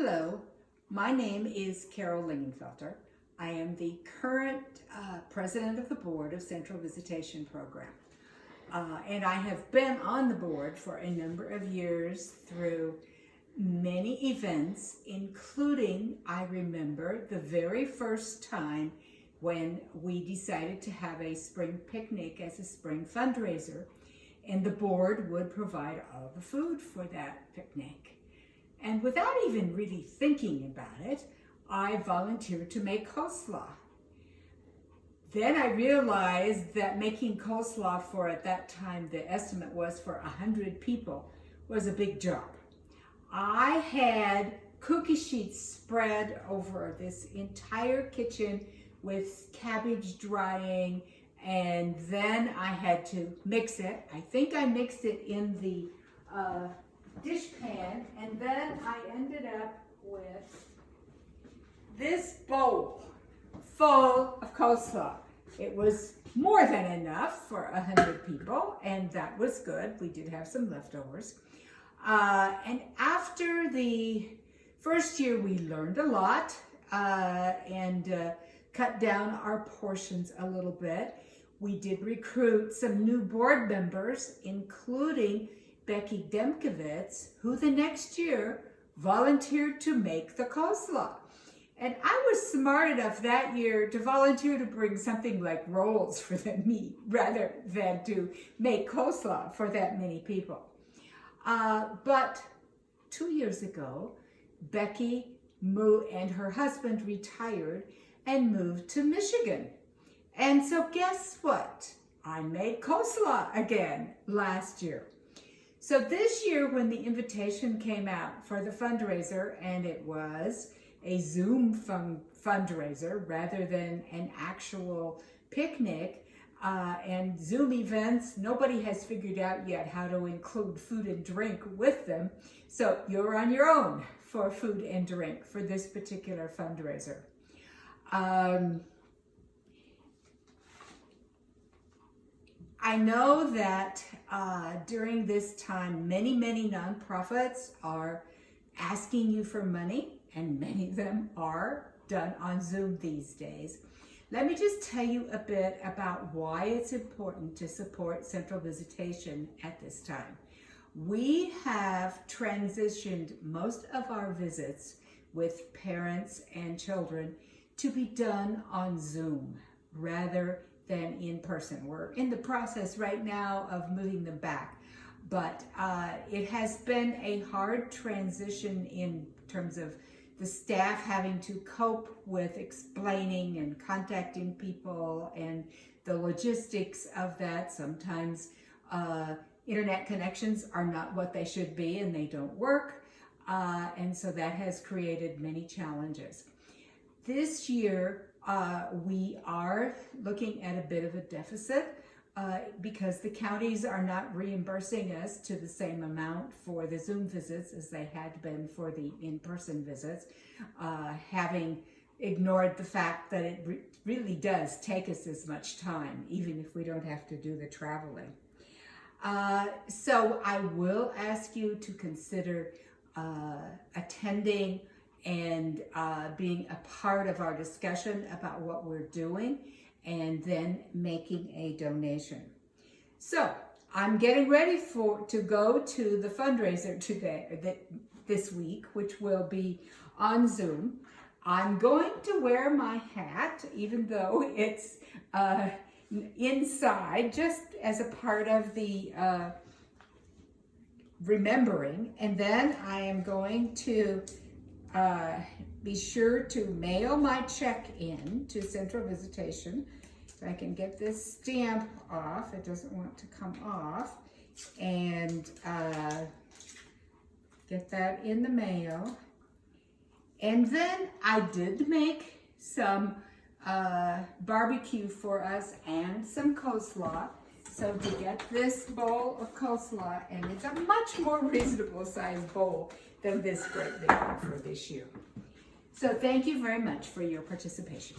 Hello, my name is Carol Lingenfelter. I am the current president of the board of Central Visitation Program. And I have been on the board for a number of years through many events, including, I remember, the very first time when we decided to have a spring picnic as a spring fundraiser, and the board would provide all the food for that picnic. And without even really thinking about it, I volunteered to make coleslaw. Then I realized that making coleslaw for, at that time, the estimate was for 100 people, was a big job. I had cookie sheets spread over this entire kitchen with cabbage drying, and then I had to mix it. I think I mixed it in the dish pan, and then I ended up with this bowl full of coleslaw. It was more than enough for 100 people, and that was good. We did have some leftovers. And after the first year, we learned a lot and cut down our portions a little bit. We did recruit some new board members, including Becky Demkowitz, who the next year volunteered to make the coleslaw. And I was smart enough that year to volunteer to bring something like rolls for the meat rather than to make coleslaw for that many people. But 2 years ago, Becky and her husband retired and moved to Michigan. And so guess what? I made coleslaw again last year. So this year, when the invitation came out for the fundraiser, and it was a Zoom fundraiser rather than an actual picnic, and Zoom events, nobody has figured out yet how to include food and drink with them. So you're on your own for food and drink for this particular fundraiser. I know that during this time, many nonprofits are asking you for money, and many of them are done on Zoom these days. Let me just tell you a bit about why it's important to support Central Visitation at this time. We have transitioned most of our visits with parents and children to be done on Zoom rather than in person. We're in the process right now of moving them back, but it has been a hard transition in terms of the staff having to cope with explaining and contacting people and the logistics of that. Sometimes internet connections are not what they should be and they don't work, and so that has created many challenges. This year, we are looking at a bit of a deficit because the counties are not reimbursing us to the same amount for the Zoom visits as they had been for the in-person visits, having ignored the fact that it really does take us as much time, even if we don't have to do the traveling. So I will ask you to consider attending and being a part of our discussion about what we're doing, and then making a donation. So I'm getting ready to go to the fundraiser this week, which will be on Zoom. I'm going to wear my hat, even though it's inside, just as a part of the remembering. And then I am going to be sure to mail my check in to Central Visitation. So I can get this stamp off. It doesn't want to come off. And get that in the mail. And then I did make some barbecue for us and some coleslaw. So to get this bowl of coleslaw, and it's a much more reasonable sized bowl than this great big one for this year. So thank you very much for your participation.